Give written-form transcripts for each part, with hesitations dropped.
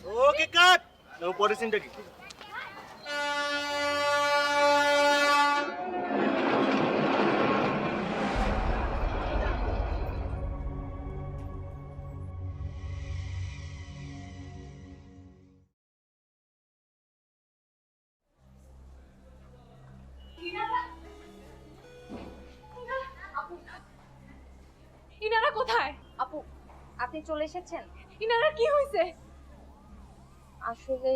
ওকে কাট। নাও পরের সিনটা কি? ইনারা কোথায়? আপু, আপনি চলে এসেছেন? ইনারা কি হয়েছে? আসলে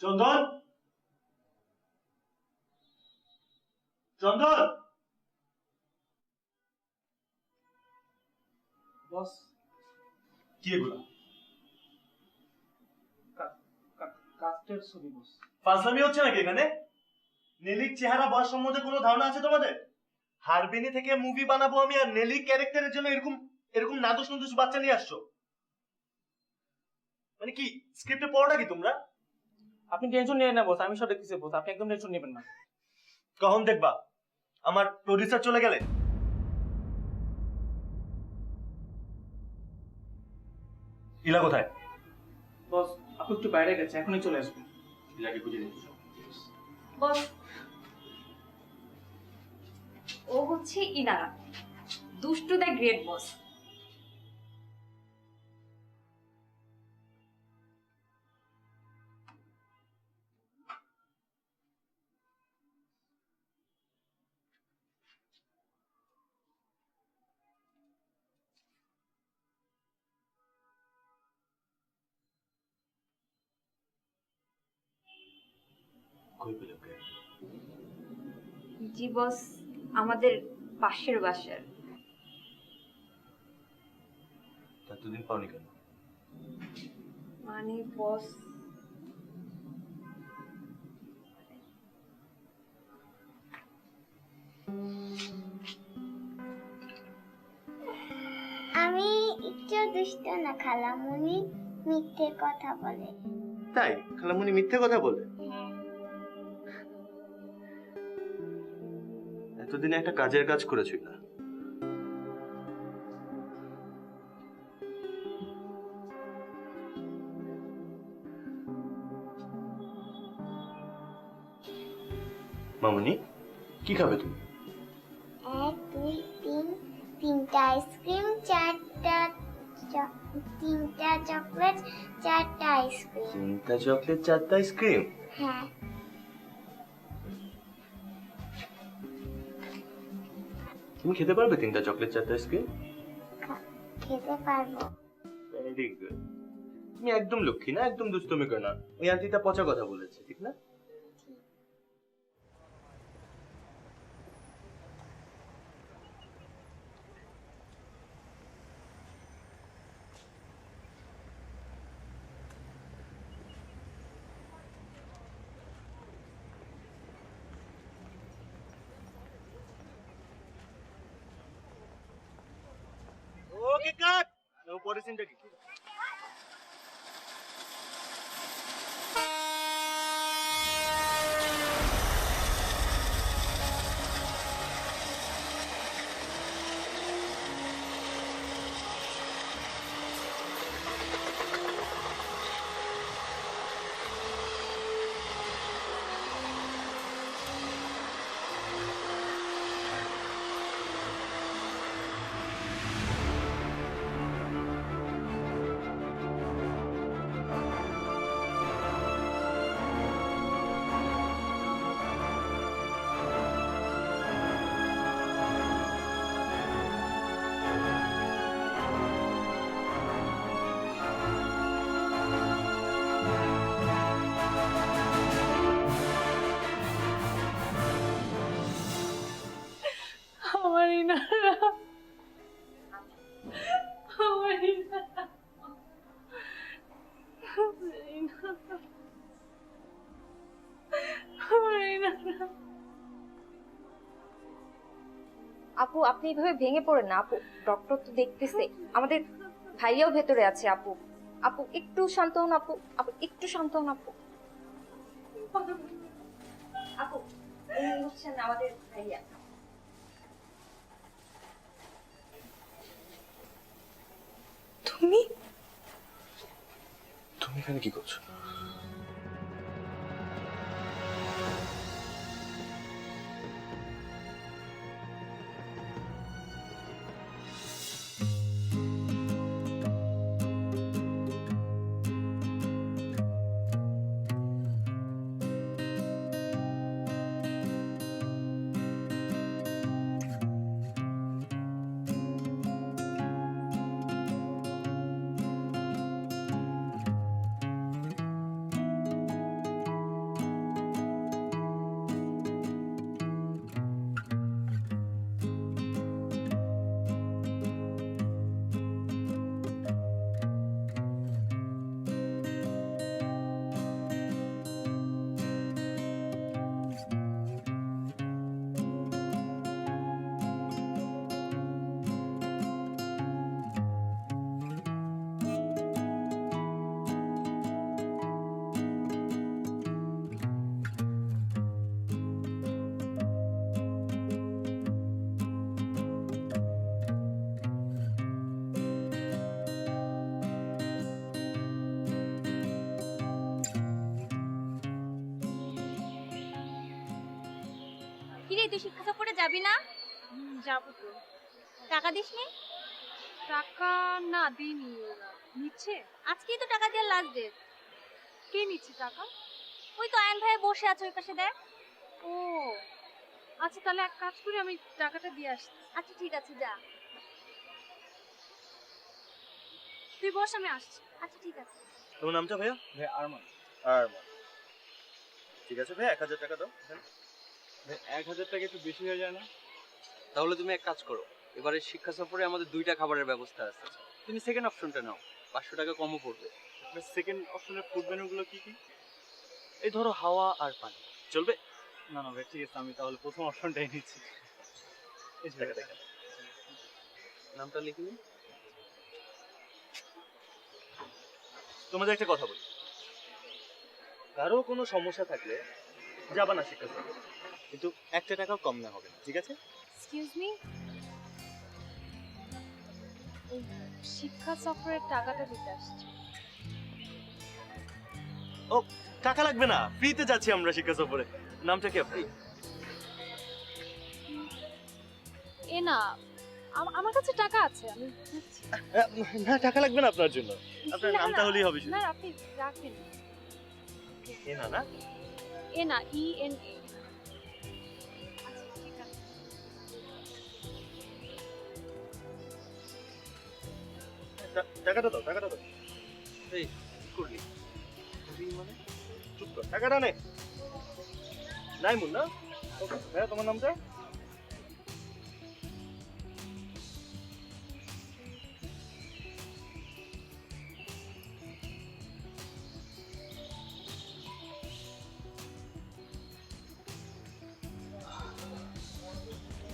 চন্দন, চন্দন। বস কি এগুলো? কাস্টের ছবি বস। ফাজলামি হচ্ছে নাকি এখানে? নেলিক চেহারা বয়স সম্বন্ধে কোনো ধারণা আছে তোমাদের? হারবিনি থেকে মুভি বানাবো আমি, আর নেলি ক্যারেক্টারের জন্য এরকম এরকম নাদুস নুদুস বাচ্চা নিয়ে আসছো? মানে কি স্ক্রিপ্টে পড়োটা কি তোমরা? আপনি টেনশন নিয়ে না বস, আমি সব দেখতেছি বস, আপনি একদম টেনশন নেবেন না। কখন দেখবা আমার প্রডিউসার চলে গেলে? ইলা কোথায়? বস আপনি একটু বাইরে গেছে, এখনই চলে আসবেন। ইলাকে খুঁজে নিতে। বস, ও হচ্ছে ইনারা, দুষ্টু দ্য গ্রেট বস। কই পেলে ওকে? জি বস, আমাদের পাশের বাসার। এতদিন পাওনি কেন? মানে বস, আমি একটু দুষ্ট না, খালামুনি মিথ্যে কথা বলে। তাই খালামুনি মিথ্যে কথা বলে? হ্যাঁ। এতদিনে একটা কাজের কাজ করেছিল না? মামুনি কি খাবে তুমি? 1 2 3 তিনটা আইসক্রিম, তিনটা চকলেট, 4টা আইসক্রিম। 3টা চকলেট 4টা আইসক্রিম? হ্যাঁ। তুমি খেতে পারবে 3টা চকলেট 4টা আইসক্রিম? খেতে পারবো। Very good. তুমি একদম লক্ষ্মী না, একদম দুষ্টুমি করো না। ওই আন্টিটা পচা কথা বলেছে, ঠিক না? ওকে কাট। নাও পরের সিনটা কি? আমার ইনারা। আমার ইনারা। আপু আপনি এইভাবে ভেঙে পড়েন না আপু, ডক্টর তো দেখতেছে, আমাদের ভাইয়াও ভেতরে আছে আপু। আপু একটু শান্ত হন আপু, আপু একটু শান্ত হন আপু। আপু এই হচ্ছেন আমাদের ভাইয়া। তুমি তুমি এখানে কি করছো? কিরে তুই শিক্ষা সফরে যাবি না? যাবো তো। টাকা দিসনি? টাকা না দিইনি ওরা। নিচ্ছে? আজকেই তো টাকা দেওয়ার লাস্ট ডেট। কে নিচ্ছে টাকা? ওই তো আয়ন ভাই বসে আছে ওই পাশে, দেখ। ও আচ্ছা, তাহলে এক কাজ করি, আমি টাকাটা দিয়ে আসছি। আচ্ছা ঠিক আছে যা। তুই বস, আমি আসছি। আচ্ছা ঠিক আছে। তোমার নামটা ভাইয়া? ভাই আরমান। আরমান। ঠিক আছে ভাইয়া, 1000 টাকা দাও। ভাই 1000 টাকা একটু বেশি হয়ে যায় না? তাহলে তুমি এক কাজ করো, এবারে শিক্ষা সফরে আমাদের 2টা খাবারের ব্যবস্থা আছে, তুমি সেকেন্ড অপশনটা নাও, 500 টাকা কমও পড়বে। সেকেন্ড অপশনের ফুড মেনুগুলো কি কি? এই ধরো হাওয়া আর পানি। চলবে? না না ভাই ঠিক আছে, আমি তাহলে প্রথম অপশনটাই নিচ্ছি। এই যে টাকা টাকা। নামটা লিখে নিন। তোমাদের একটা কথা বলি, কারো কোনো সমস্যা থাকলে যাবা না শিক্ষা সফরে, কিন্তু 1 টাকাও কম না হবে না, ঠিক আছে? এক্সকিউজ মি, শিক্ষা সফরের টাকাটা দিতে আসছি। ও টাকা লাগবে না, ফ্রিতে যাচ্ছি আমরা শিক্ষা সফরে। নামটা কি আপনার? এ না, আমার কাছে টাকা আছে, আমি দিচ্ছি। না টাকা লাগবে না আপনার জন্য, আপনার না, নামটা না, হলেই হবে শুধু। না আপনি রাখেন। এ না না, এ না, ENA। আচ্ছা ঠিক আছে। টাকাটা দাও, টাকাটা দাও। এই কি করলি তুই? মানে চুপ কর, টাকাটা নে। নাই মুন না? ওকে ভাইয়া, তোমার নামটা?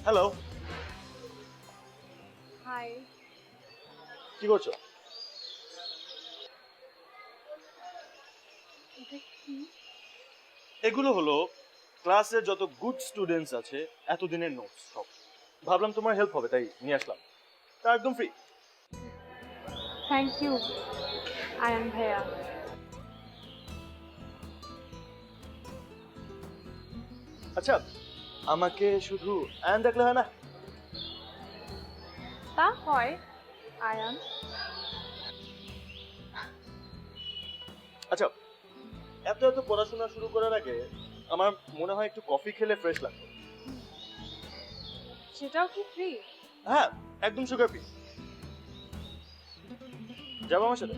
Hello, hi. কি করছো? এটা কি? এগুলো হলো ক্লাসের যত গুড স্টুডেন্টস আছে এতদিনের নোটস সব। ভাবলাম তোমার হেল্প হবে তাই নিয়ে আসলাম, তা একদম ফ্রি। থ্যাংক ইউ আয়ন ভাইয়া। আচ্ছা, আমাকে শুধু আয়ন দেখলে হয় না? তা হয় আয়ন। আচ্ছা, এত এত পড়াশোনা শুরু করার আগে আমার মনে হয় একটু কফি খেলে ফ্রেশ লাগবে। সেটাও কি ফ্রি? হ্যাঁ, একদম সুগার ফ্রি। যাবো আমার সাথে?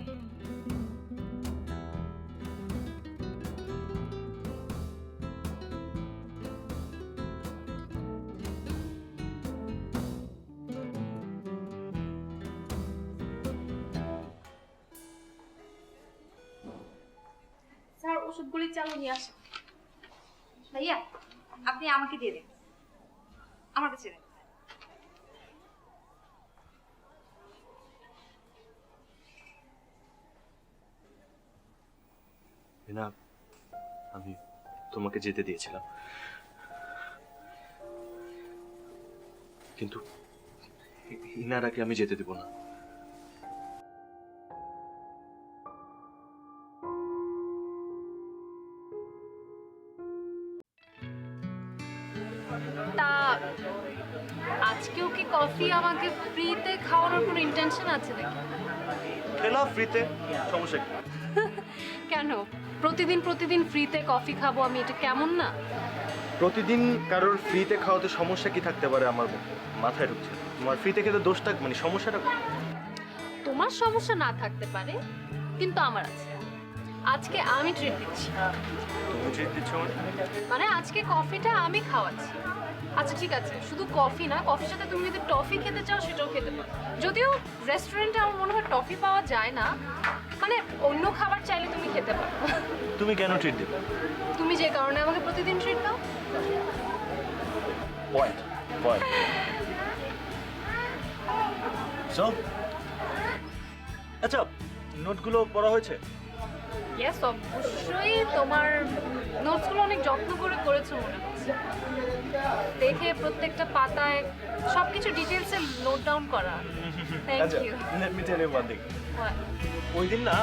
ওষুধগুলি চালু নিয়ে আসেন। ভাইয়া আপনি আমাকে দিয়ে দিন, আমার কাছে দেন। না, আমি তোমাকে যেতে দিয়েছিলাম, কিন্তু ইনারাকে আমি যেতে দেব না। তা আজকেও কি কফি আমাকে ফ্রিতে খাওয়ানোর কোনো ইন্টেনশন আছে নাকি? না, ফ্রিতে, সমস্যা কি? কেন প্রতিদিন প্রতিদিন ফ্রিতে কফি খাবো আমি, এটা কেমন না? প্রতিদিন কারোর ফ্রিতে খাওয়াতে সমস্যা কি থাকতে পারে আমার মাথায় ঢুকছে। তোমার ফ্রিতে খেতে দোষটা মানে সমস্যাটা কোথায়? তোমার সমস্যা না থাকতে পারে, কিন্তু আমার আছে। আজকে আমি ট্রিট দিচ্ছি। তুমি ট্রিট দিচ্ছ মানে আজকে কফিটা আমি খাওয়াচ্ছি। আচ্ছা ঠিক আছে, শুধু কফি না, কফির সাথে তুমি যদি টফি খেতে চাও সেটাও খেতে পারো। যদিও রেস্টুরেন্টে আমার মনে হয় টফি পাওয়া যায় না, মানে অন্য খাবার চাইলে তুমি খেতে পারো। তুমি কেন ট্রিট দিবে? তুমি যে কারণে আমাকে প্রতিদিন ট্রিট দাও। Point point. সো আচ্ছা, নোটগুলো পড়া হয়েছে? ইয়েস, অবশ্যই। তোমার নোটসগুলো অনেক যত্ন করে করেছো মনে হচ্ছে। দেখে প্রত্যেকটা পাতায় সবকিছু ডিটেলসে নোট ডাউন করা। থ্যাংক আচ্ছা, you. Let me tell you one thing. ওই দিন না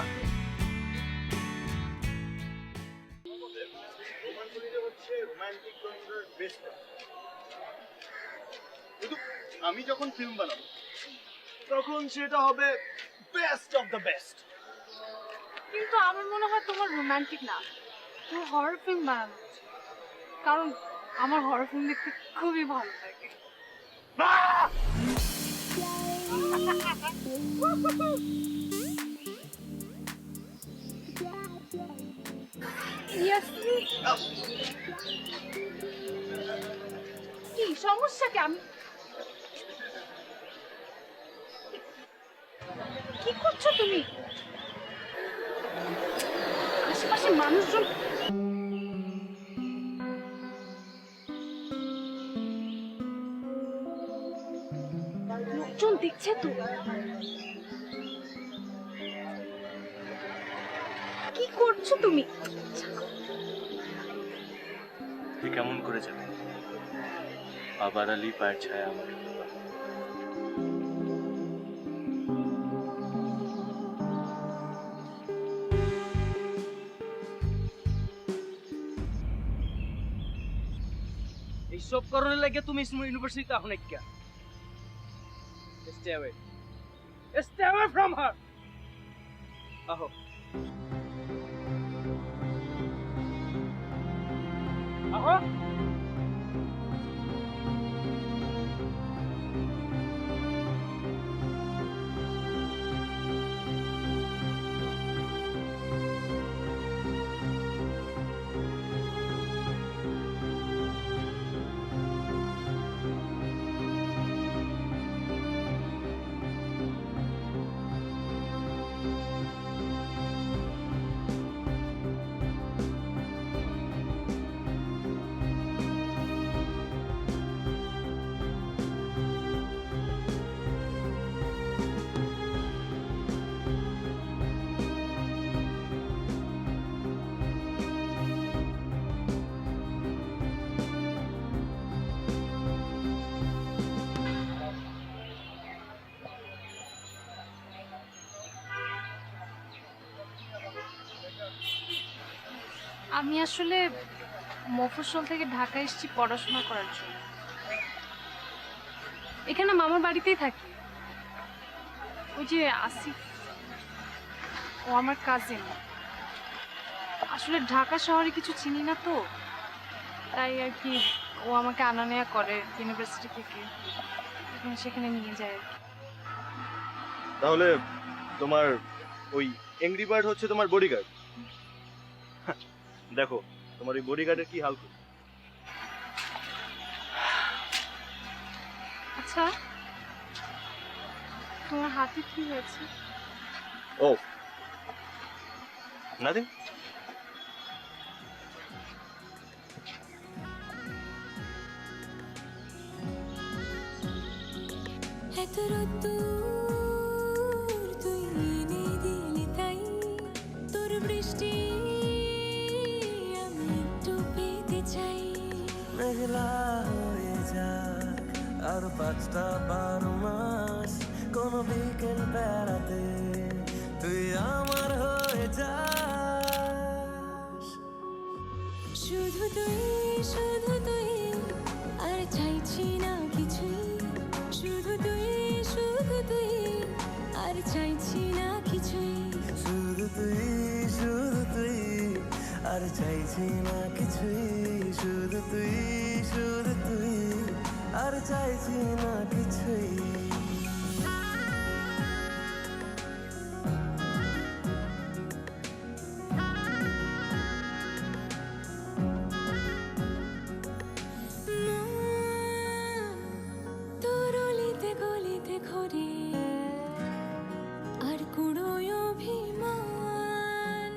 আমি যখন ফিল্ম বানাবো তখন সেটা হবে বেস্ট অফ দ্য বেস্ট। কিন্তু আমার মনে হয় তোমার রোমান্টিক না, তোমার হরর ফিল্ম বানানো উচিত। কারণ আমার হরর ফিল্ম দেখতে খুবই ভালো লাগে। কি সমস্যা? কি আমি কি করছো তুমি? আশেপাশে মানুষজন লোকজন দেখছে তো। কি করছো তুমি? তুই কেমন করে যাবে? আবার আলী পায়ের ছায়া আমার। এইসব কারণে লাগে তুমি ইউনিভার্সিটিতে আহ নাকি? Stay away. Stay away from her. আহো। আহো। আমি আসলে মফস্বল থেকে ঢাকা এসেছি পড়াশোনা করার জন্য। এখানে মামার বাড়িতেই থাকি। ওই যে আসিফ, ও আমার কাজিন। আসলে ঢাকা শহরে কিছু চিনি না তো, তাই আর কি ও আমাকে আনা নেওয়া করে ইউনিভার্সিটি থেকে, সেখানে নিয়ে যায় আর কি। তাহলে তোমার ওই এংরি বার্ড হচ্ছে তোমার বডিগার্ড। দেখো তোমার ওই বডিগার্ডের কি হাল করে। আচ্ছা, তোমার হাতে কি হয়েছে? ও নাথিং। রোদ্দুর তুই এনে দিলি তাই তোর বৃষ্টি আমি একটু পেতে চাই। মেঘলা হয়ে যাক আর 5টা 12 মাস, কোন বিকেল বেড়াতে তুই আমার হয়ে যাস। শুধু তুই আর চাইছি না কিছুই, শুধু তুই আর চাইছি না কিছুই। শুধু তুই আর চাইছি না কিছুই, শুধু তুই আর চাইছি না কিছুই। তোর অলিতে গলিতে ঘোরে আর কুড়োয় অভিমান,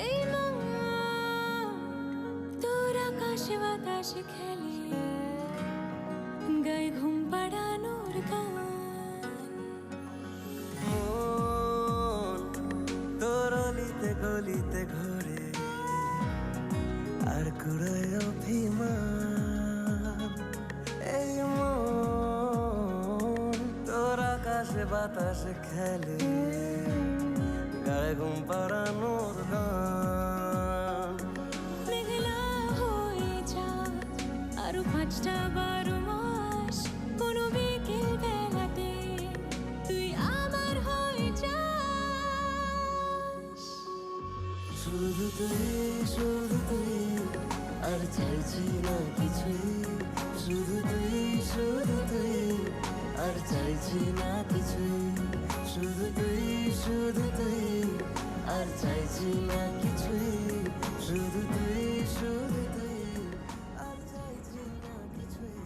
এই মন তোর আকাশে বাতাসে খেলে গায়ে ঘুম পাড়ানোর গান। মন তোর অলিতে গলিতে ঘোরে আর কুড়ায় অভিমান, এই মন তোর আকাশে বাতাসে খেলে গায়ে ঘুম পাড়ানোর গান। মেঘলা হয়ে যাক আরো 5টা 12 মাস, কোনো বিকেল বেলাতে তুই আমার হয়ে যাস। শুধু তুই আর চাইছি না কিছুই, শুধু তুই আর চাইছি না কিছুই, শুধু তুই আর চাইছি না কিছুই, শুধু তুই আর চাইছি না কিছুই।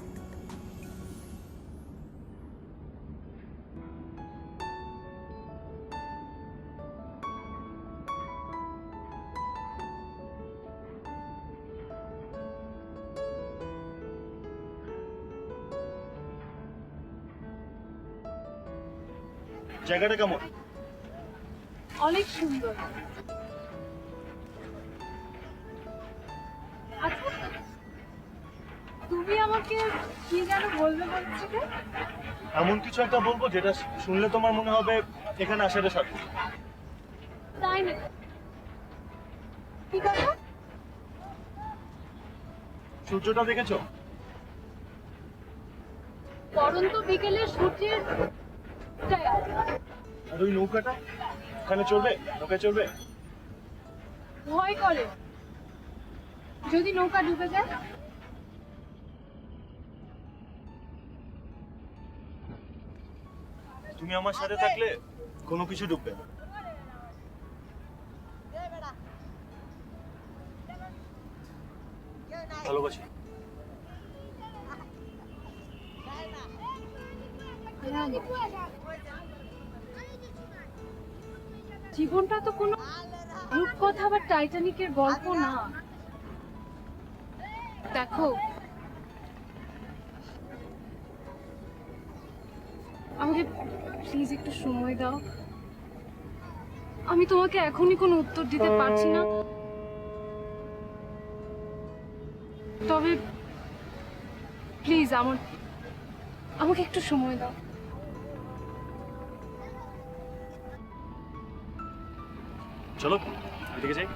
জায়গাটা কেমন? অনেক সুন্দর। আচ্ছা, তুমি আমাকে কি যেন বলবে বলছিলে? এমন কিছু একটা বলবো যেটা শুনলে তোমার মনে হবে এখানে আসাটা সার্থক। তাই না? কি কথা? সূর্যটা দেখেছো? পরন্ত বিকেলে সূর্যের আর ওই নৌকাটা ওখানে চলবে, নৌকায় চলবে? ভয় করে যদি নৌকা ডুবে যায়। তুমি আমার সাথে থাকলে কোনো কিছু ডুববে না। ভালোবাসি। জীবনটা তো কোনো রূপকথা বা টাইটানিকের গল্প না। দেখো, আমাকে প্লিজ একটু সময় দাও। আমি তোমাকে এখনই কোনো উত্তর দিতে পারছি না, তবে প্লিজ আমাকে একটু সময় দাও। চলো এদিকে যাই।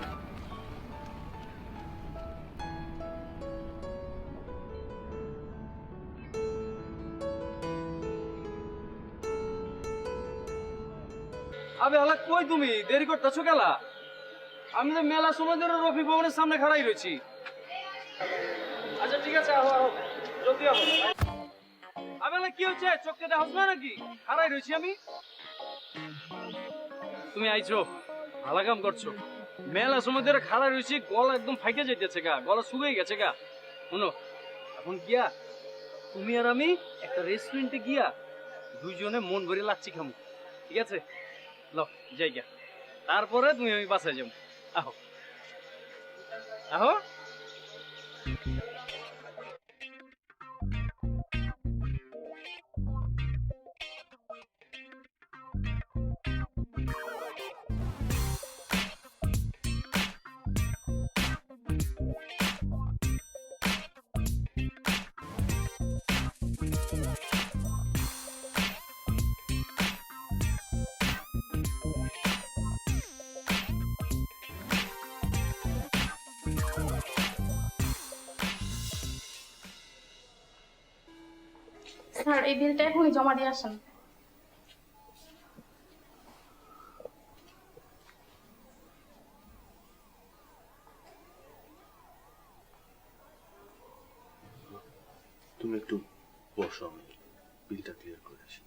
আবে হালা কই তুমি দেরি করতেছো কেলা? আমি তো মেলা সময় ধরে রফিক ভবনের সামনে খাড়াই রয়েছি। আচ্ছা ঠিক আছে, আহো আহো, জলদি আহো। আবে হালা কি হচ্ছে? চোখকে দেখাস না নাকি? খাড়াই রয়েছি আমি। তুমি আইছো, ভালো কাম করছো। মেলা সময় ধরে খাড়াই রয়েছি, গলা একদম ফাইটে যাইতেছে গা, গলা শুকিয়ে গেছে গা। শোনো, এখন গিয়া তুমি আর আমি একটা রেস্টুরেন্টে গিয়া দুইজনে মন ভরে লাচ্ছি খামু, ঠিক আছে? ল যাই গিয়া, তারপরে তুমি আমি বাসায় যাবো। আহো আহো। স্যার এই বিলটা এখনই জমা দিয়ে আসেন। তুমি একটু বসো, আমি বিলটা ক্লিয়ার করে আসি।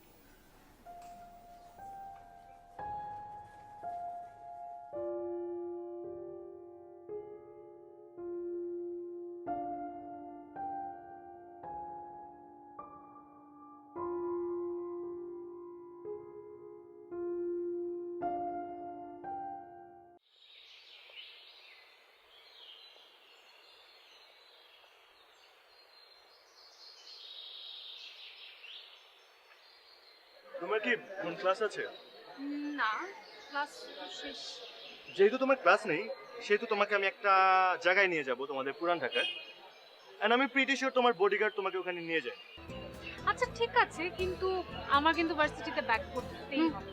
তোমার কি কোন ক্লাস আছে? না, ক্লাস শেষ। যেহেতু তোমার ক্লাস নেই, সেহেতু তোমাকে আমি একটা জায়গায় নিয়ে যাব, তোমাদের পুরান ঢাকায়। এন্ড আমি প্রিটি শিওর তোমার বডিগার্ড তোমাকে ওখানে নিয়ে যায়। আচ্ছা ঠিক আছে, কিন্তু আমার কিন্তু ভার্সিটিতে ব্যাক করতেই হবে।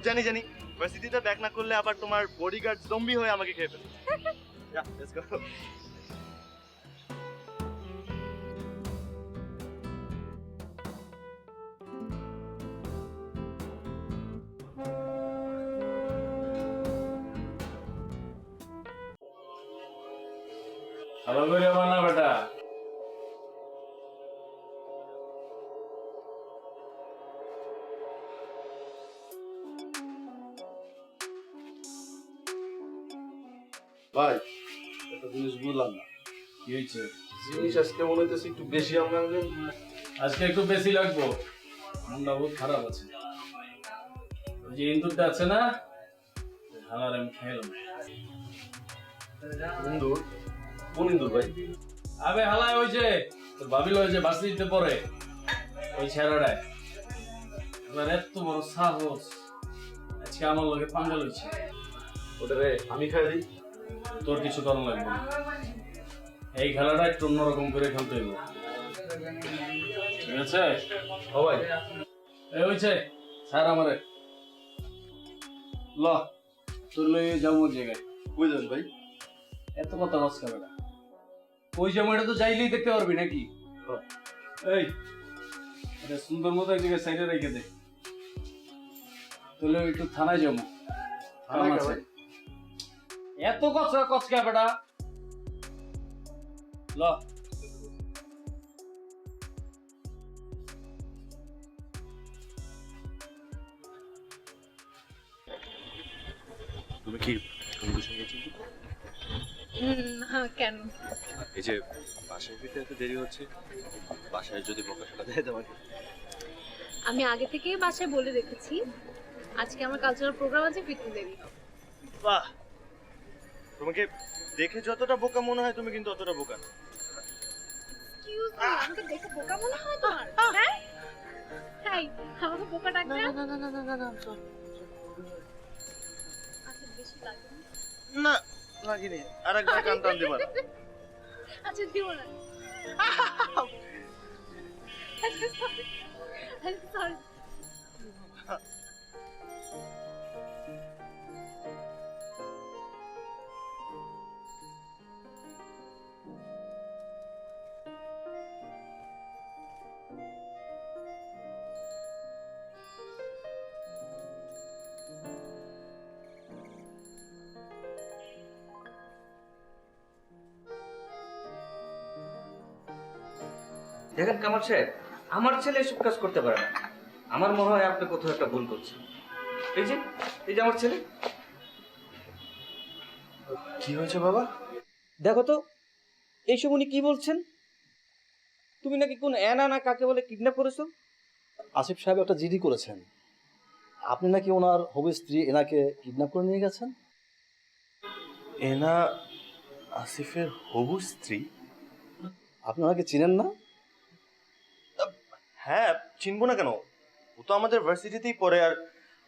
জানি জানি, ভার্সিটিতে ব্যাক না করলে আবার তোমার বডিগার্ড জম্বি হয়ে আমাকে খেয়ে ফেলবে। যা, লেটস গো। ভালো করে বানা বেটা। ভাই একটা জিনিস বুঝলাম না, কি হয়েছে? জিনিস আজকে মনে হইতেছে একটু বেশি আমরা আজকে একটু বেশি লাগবো, মনটা বহুত খারাপ আছে। ওই যে ইন্দুরটা আছে না, হালার আমি খাইলাম। ইন্দুর? কোন ইন্দুর ভাই? আবে হালায় ওই যে তোর ভাবিল ওই যে বাসি দিতে পরে ওই ছেড়াটায়, এবার এত বড় সাহস আজকে আমার লগে পাঙ্গা লইছে। ওটারে আমি খাই দিই? তোর কিছু করার লাগবে না, এই খেলাটা একটু অন্যরকম করে খেলতে হইব, ঠিক আছে? ও ভাই এই হইছে স্যার আমারে ল তোর লই যাবো ওই জায়গায়। বুঝলেন ভাই? এত কথা লস খাবে না, ওই সময়টা তো যাইলেই দেখতে পারবি নাকি? এই এটা সুন্দর মতো এক জায়গায় সাইডে রেখে দে, তাহলে একটু থানায় যাবো। থানায় কাম আছে। এত কচরা কচকা বেটা, ল তুমি কি কোনো কিছু নিয়ে চিন্তিত? না কেন? এই যে বাসায় ফিরতে এত দেরি হচ্ছে, বাসায় যদি বকাশকা দেয় তোমাকে? আমি আগে থেকেই বাসায় বলে রেখেছি আজকে আমার কালচারাল প্রোগ্রাম আছে, ফিরতে দেরি হবে। বাহ, তোমাকে দেখে যতটা বোকা মনে হয় তুমি কিন্তু অতটা বোকা না। এক্সকিউজ মি, আমাকে দেখে বোকা মনে হয় তোমার? হ্যাঁ হাই, আমাকে বোকা ডাকবে? আচ্ছা বেশি লাগে না লাগিনি, আরেকবার কান টান দিবা না। আচ্ছা দিও না। সরি। দেখেন কামাল সাহেব, আমার ছেলে এসব কাজ করতে পারে না। আমার মনে হয় আপনি কোথাও একটা ভুল করছেন। এই যে আমার ছেলে। কি হয়েছে বাবা? দেখো তো এইসব উনি কি বলছেন? তুমি নাকি কোন এনা না কাকে বলে কিডন্যাপ করেছো? আসিফ সাহেব একটা জিডি করেছেন, আপনি নাকি ওনার হবু স্ত্রী এনাকে কিডন্যাপ করে নিয়ে গেছেন। এনা আসিফের হবু স্ত্রী? আপনি ওনাকে চিনেন না? হ্যাঁ, চিনবো না কেন? ও তো আমাদের ভার্সিটিতেই পড়ে, আর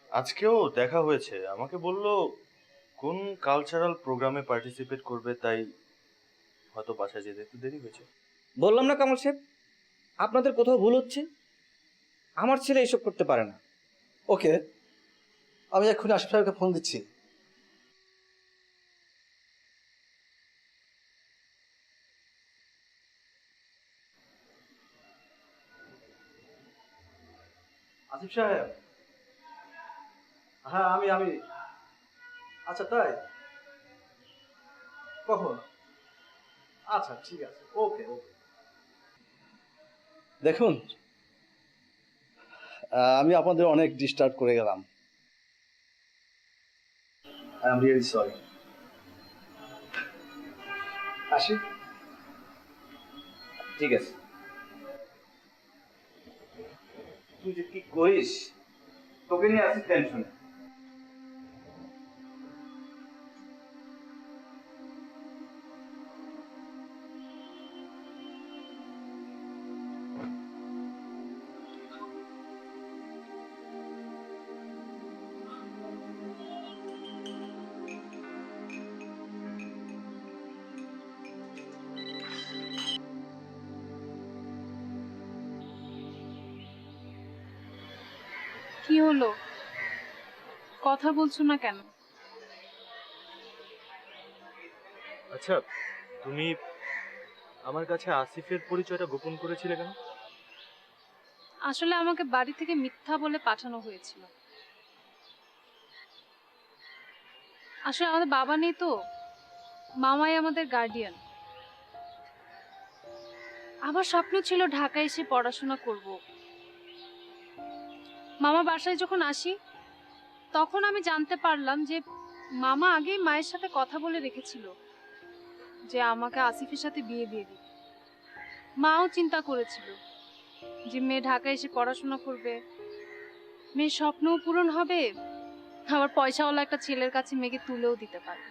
আজকেও দেখা হয়েছে। আমাকে বললো কোন কালচারাল প্রোগ্রামে পার্টিসিপেট করবে, তাই হয়তো বাসায় যেতে একটু দেরি হয়েছে। বললাম না কামাল সাহেব, আপনাদের কোথাও ভুল হচ্ছে। আমার ছেলে এসব করতে পারে না। ওকে, আমি এক্ষুনি আসিফ সাহেবকে ফোন দিচ্ছি। আসিফ সাহেব, হ্যাঁ আমি আচ্ছা তাই, কখন? আচ্ছা ঠিক আছে, ওকে ওকে। দেখুন, আমি আপনাদের অনেক ডিস্টার্ব করে গেলাম। I am really sorry. আসি। ঠিক আছে। তুই যে কি কইস, তোকে নিয়ে আসি টেনশন। কি হলো, কথা বলছো না কেন? আচ্ছা, তুমি আমার কাছে আসিফের পরিচয়টা গোপন করেছিলে কেন? আসলে আমাকে বাড়ি থেকে মিথ্যা বলে পাঠানো হয়েছিল। আসলে আমাদের বাবা নেই তো, মামাই আমাদের গার্ডিয়ান। আমার স্বপ্ন ছিল ঢাকায় এসে পড়াশোনা করব। মামা বাসায় যখন আসি তখন আমি জানতে পারলাম যে মামা আগেই মায়ের সাথে কথা বলে রেখেছিল যে আমাকে আসিফের সাথে বিয়ে দিয়ে দিবে। মাও চিন্তা করেছিল যে মেয়ে ঢাকায় এসে পড়াশোনা করবে, মেয়ের স্বপ্নও পূরণ হবে, আবার পয়সাওয়ালা একটা ছেলের কাছে মেয়েকে তুলেও দিতে পারবে।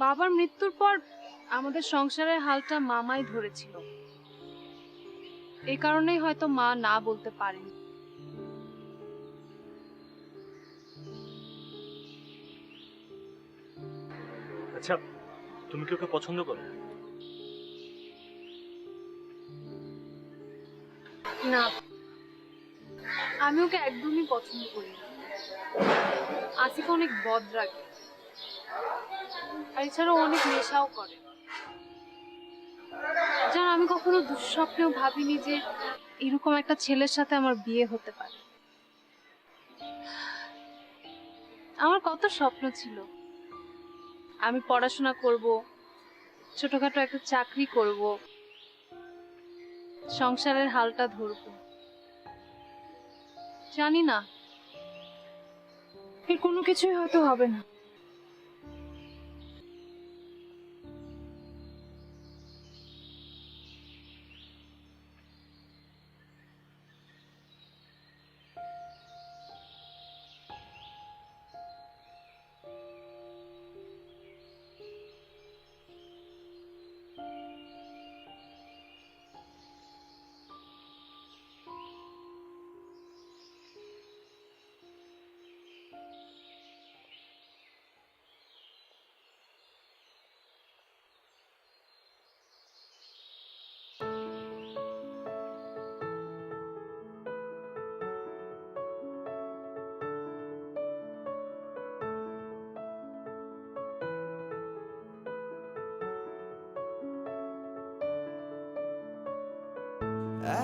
বাবার মৃত্যুর পর আমাদের সংসারের হালটা মামাই ধরেছিল, এই কারণেই হয়তো মা না বলতে পারেনি। আচ্ছা, তুমি কি ওকে পছন্দ করো? না, আমি ওকে একদমই পছন্দ করি না। আসিফ অনেক বদরাগী, আর এছাড়াও অনেক নেশাও করে। যেন আমি কখনো দুঃস্বপ্নেও ভাবিনি যে এরকম একটা ছেলের সাথে আমার বিয়ে হতে পারে। আমার কত স্বপ্ন ছিল, আমি পড়াশোনা করব, ছোটখাটো একটা চাকরি করব, সংসারের হালটা ধরব। জানি না, এর কোনো কিছুই হয়তো হবে না।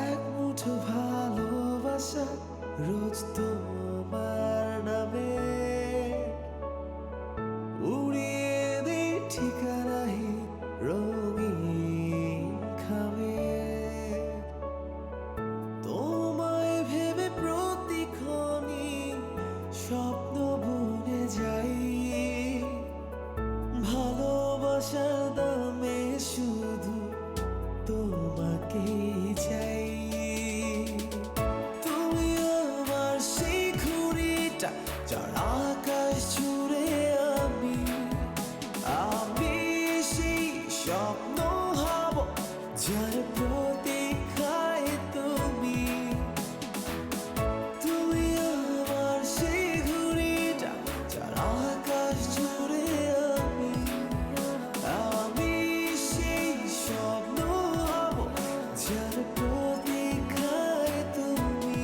এক মুঠো ভালোবাসা রোজ তোমার নামে উড়িয়ে দিই ঠিকানাহীন রঙিন খামে তোমায় ভেবে প্রতিক্ষণই স্বপ্ন বনে যাই ভালোবাসার দামে শুধু তোমাকেই চাই তুমি আমার সেই ঘুড়িটা যার আকাশ জুড়ে আমি সেই স্বপ্ন হব যার প্রতীক্ষায় তুমি তুমি আমার সেই ঘুড়িটা যার আকাশ জুড়ে আমি সেই স্বপ্ন হব যার প্রতীক্ষায় তুমি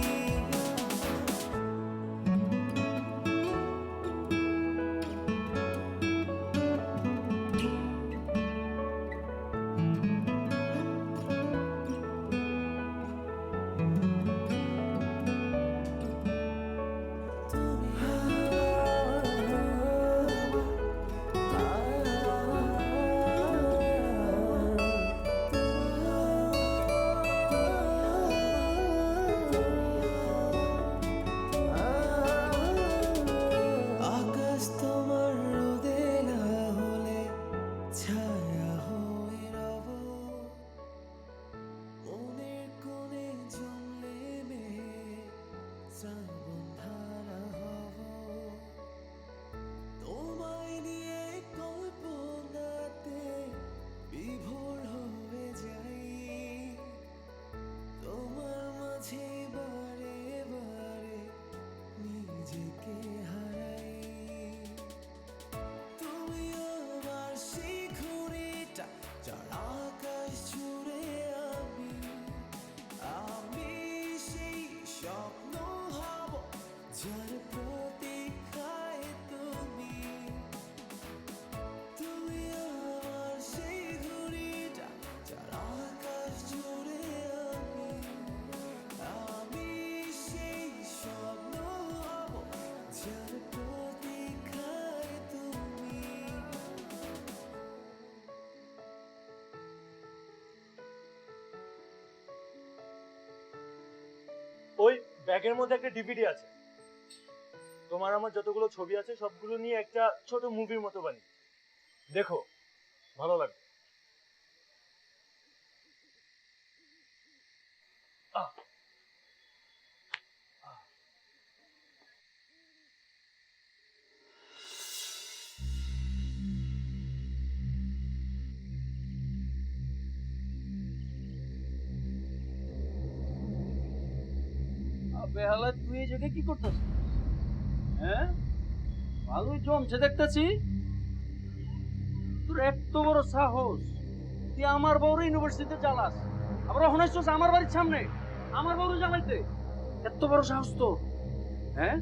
ব্যাগের মধ্যে একটা ডিভিডি আছে। তোমার আমার যতগুলো ছবি আছে সবগুলো নিয়ে একটা ছোট মুভির মতো বানিয়ে দেখো, ভালো লাগবে। বেহালা তুই এই জায়গায় কি করতেছ? হ্যাঁ, ভালোই জমছে দেখতেছি। তোর এত বড় সাহস, তুই আমার বউরে ইউনিভার্সিটিতে জ্বালাস, আবার হনাইছস আমার বাড়ির সামনে আমার বউরে জ্বালাইতে। এত বড় সাহস তো? হ্যাঁ,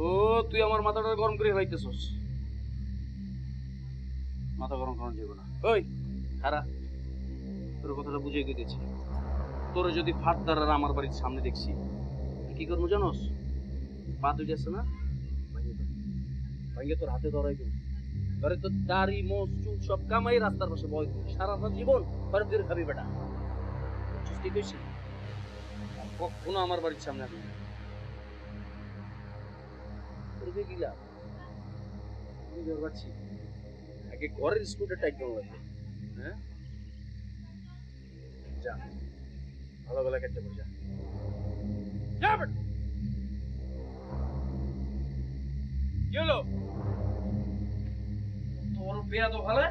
ও তুই আমার মাথাটা গরম করে হইতেছস। মাথা গরম করানো যাবে না। ওই খারা, তোর কথাটা বুঝিয়ে দিতেছি। তোরে যদি ফাটদার আর আমার বাড়ির সামনে দেখছি, কি করবো জানোস? পা দুইটা আছে না, ভাঙিয়ে তোর হাতে ধরাই দেবো। ধরে তোর দাড়ি মোচ চুল সব কামাই রাস্তার পাশে বয় সারাটা জীবন ঘরে ধরে খাবি বেটা। ঠিক হয়েছে? কখনো আমার বাড়ির সামনে আসবি না। করবে কি লাভ? আমি ধর পাচ্ছি আগে ঘরের স্কুটার টাইট করা লাগবে। হ্যাঁ, যা ভালো ভালো কেটে পড়ে যা। কি হলো তোর? বিয়া তো ভালো,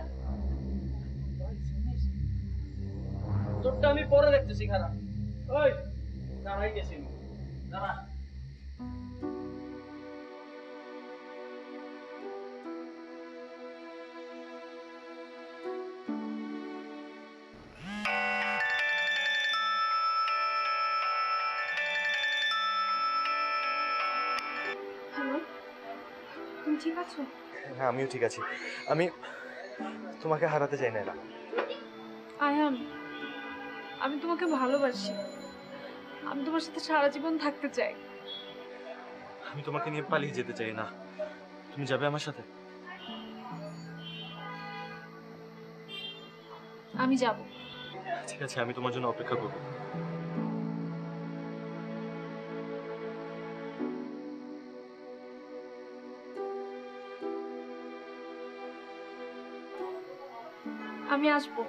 তোরটা আমি পরে দেখতেছি। খারাপ ওই দাঁড়াই গেছি, দাঁড়া। হ্যালো, তুমি ঠিক আছো? হ্যাঁ, আমিও ঠিক আছি। আমি তোমাকে হারাতে চাই না এরা। আয়ান, আমি তোমাকে ভালোবাসি। আমি তোমার সাথে সারা জীবন থাকতে চাই। আমি তোমাকে নিয়ে পালিয়ে যেতে চাই না। তুমি যাবে আমার সাথে? আমি যাব। ঠিক আছে, আমি তোমার জন্য অপেক্ষা করবো। আমি আসবো।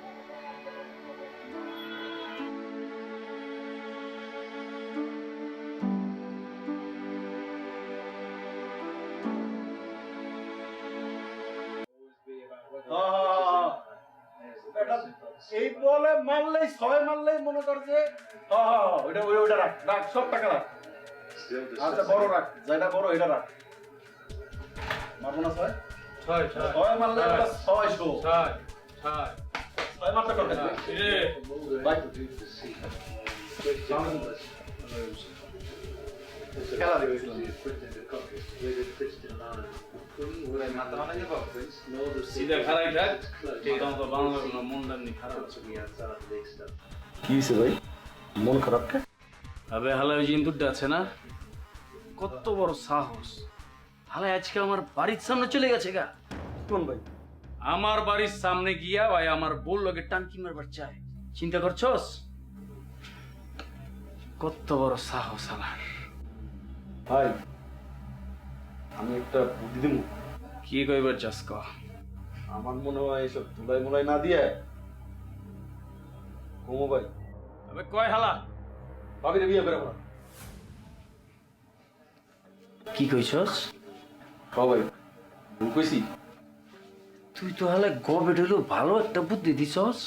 এই বলে মারলেই 6 মারলেই মনে কর যে ওইটা রাখ রাখ, সব টাকা রাখ। আচ্ছা বড় রাখ, যেটা বড় এটা রাখ। মারবো না 6? 6 মারলে 600। 6 মারতে করতে ভাই খেলা দেখেছিলাম। কি হয়েছে ভাই, মন খারাপ কে? আবে হালা ওই ইন্দুরটা আছে না, কত বড় সাহস! হালা আজকে আমার বাড়ির সামনে চলে গেছে গা। কোন ভাই? আমার বাড়ির সামনে গিয়া ভাই আমার বউর লগে টাঙ্কি মারবার চায়। চিন্তা করছস কত বড় সাহস হালার? ভাই আমি একটা বুদ্ধি দিব। কি কইবার চাস ক? আমার মনে হয় এসব ধুলাই মুলাই না দিয়ে কমো ভাই, আবে কয় হালা ভাবিরে বিয়ে করে বলা। কি কইছস? ক ভাই, ভুল কইছি? তুই তো হালে গবেট হইলো ভালো একটা বুদ্ধি দিছস।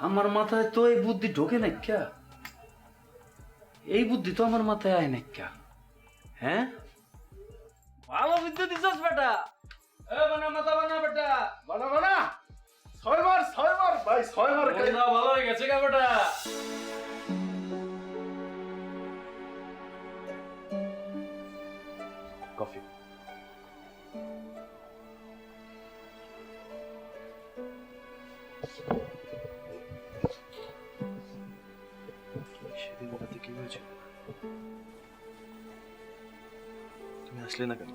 আমার মাথায় তো এই বুদ্ধি ঢোকে না ক্যা? এই বুদ্ধি তো আমার মাথায় আয় না ক্যা? হ্যাঁ, ভালো বুদ্ধি দিছস বেটা। এ বানা মাথা বানা বেটা, বানা বানা। 6 মার ভাই, 6 মার। বন্ধা ভালো হয়ে গেছে গা বেটা। কফি। সেদিন রাতে কি হয়েছে? তুমি আসলে না কেন?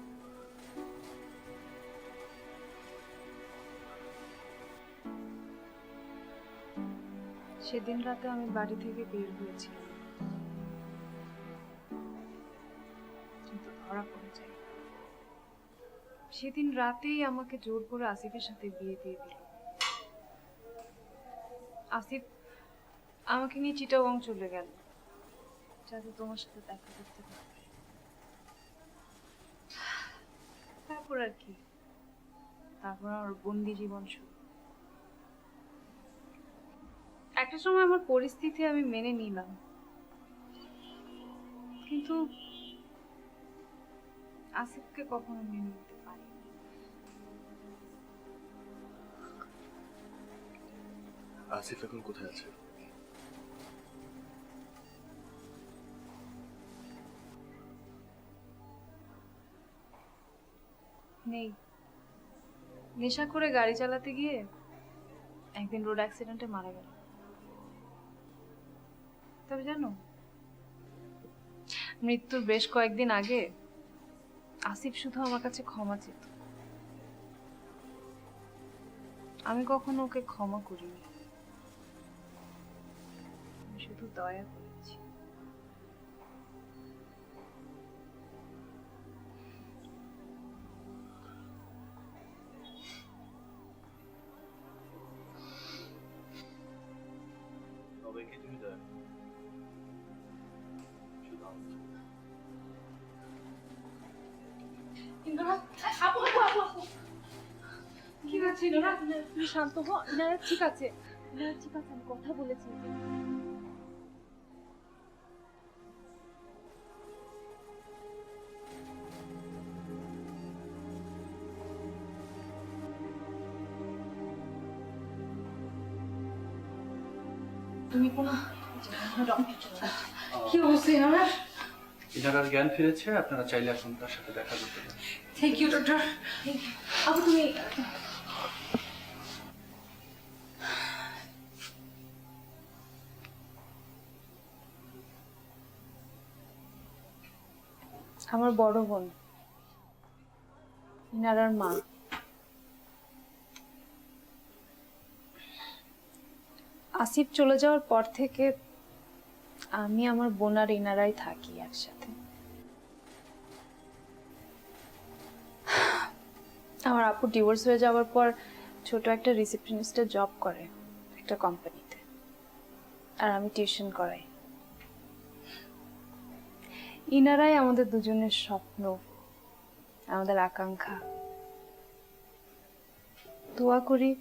সেদিন রাতে আমি বাড়ি থেকে বের হয়েছিলাম। ধরা পড়ে যাই। সেদিন রাতেই আমাকে জোর করে আসিফের সাথে বিয়ে দিয়ে দিল। আসিফ আমাকে নিয়ে চিটাগং চলে গেল, যাতে তোমার সাথে দেখা করতে পারে। তারপর আর কি, তারপর আমার বন্দি জীবন শুরু। একটা সময় আমার পরিস্থিতি আমি মেনে নিলাম, কিন্তু আসিফকে কখনো মেনে নিতে পারি। আসিফ এখন কোথায় আছে? নেই, নেশা করে গাড়ি চালাতে গিয়ে একদিন রোড অ্যাক্সিডেন্টে মারা গেল। তবে জানো, মৃত্যুর বেশ কয়েকদিন আগে আসিফ শুধু আমার কাছে ক্ষমা চেত। আমি কখনো ওকে ক্ষমা করিনি, আমি শুধু দয়া করেছি। তবে কি তুমি দয়া করো? শুধু আমাকে। ইন্দ্রা, আপু আপু আপু আপু কি হচ্ছে না? তুমি শান্ত হও। না, ঠিক আছে, না ঠিক আছে, আমি কথা বলেছি। তুমি কোন কি অবস্থা ইনার? ইনারার জ্ঞান ফিরেছে, আপনারা চাইলে এখন তার সাথে দেখা করতে পারেন। Thank you doctor. আপু তুমি আমার বড় বোন, ইনারার মা। আসিফ চলে যাওয়ার পর থেকে আমি, আমার বোন আর ইনারাই থাকি একসাথে। আমার আপু ডিভোর্স হয়ে যাওয়ার পর ছোট একটা রিসেপশনিস্টের জব করে একটা কোম্পানিতে, আর আমি টিউশন করাই। ইনারাই আমাদের দুজনের স্বপ্ন, আমাদের আকাঙ্ক্ষা। দোয়া করি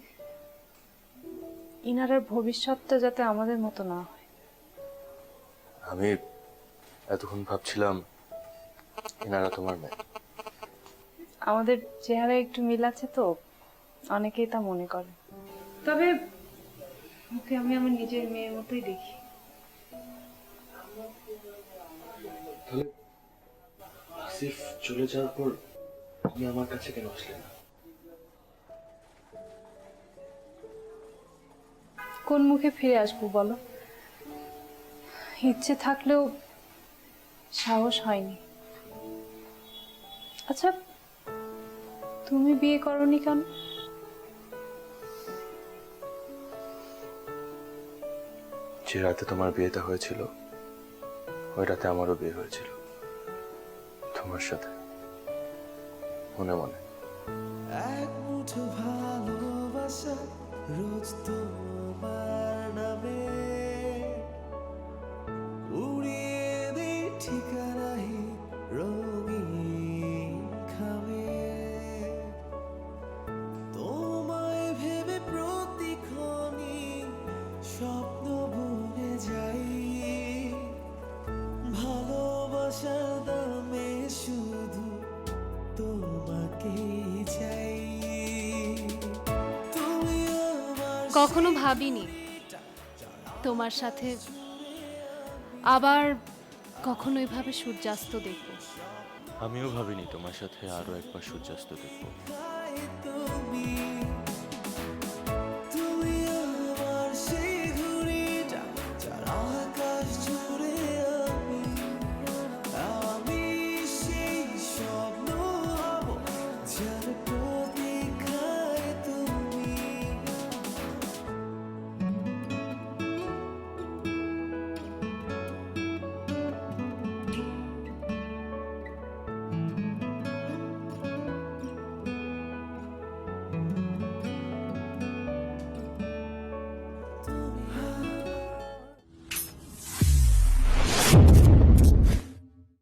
ইনারার ভবিষ্যৎটা যাতে আমাদের মতো না হয়। আমি এতক্ষণ ভাবছিলাম এনারা তোমার মেয়ে। আমাদের চেহারা একটু মিল আছে তো, অনেকেই তা মনে করে। তবে ওকে আমি আমার নিজের মেয়ের মতোই দেখি। তাহলে আসিফ চলে যাওয়ার পর তুমি আমার কাছে কেন আসলে না? কোন মুখে ফিরে আসবো বলো? ইচ্ছে থাকলেও সাহস হয়নি। আচ্ছা, তুমি বিয়ে করনি কেন? যে রাতে তোমার বিয়েটা হয়েছিল, ওই রাতে আমারও বিয়ে হয়েছিল তোমার সাথে, মনে মনে। এক মুঠো ভালোবাসা রোজ তোমার নামে উড়িয়ে দিই ঠিকানাহি রঙিন খামে তোমায় ভেবে প্রতিক্ষণই স্বপ্ন বলে যাই ভালোবাসার দামে শুধু তোমাকেই চাই তুমি আমার কখনো ভাবিনি তোমার সাথে আবার কখনো এভাবে সূর্যাস্ত দেখব। আমিও ভাবিনি তোমার সাথে আরো একবার সূর্যাস্ত দেখবো। গায়ে তো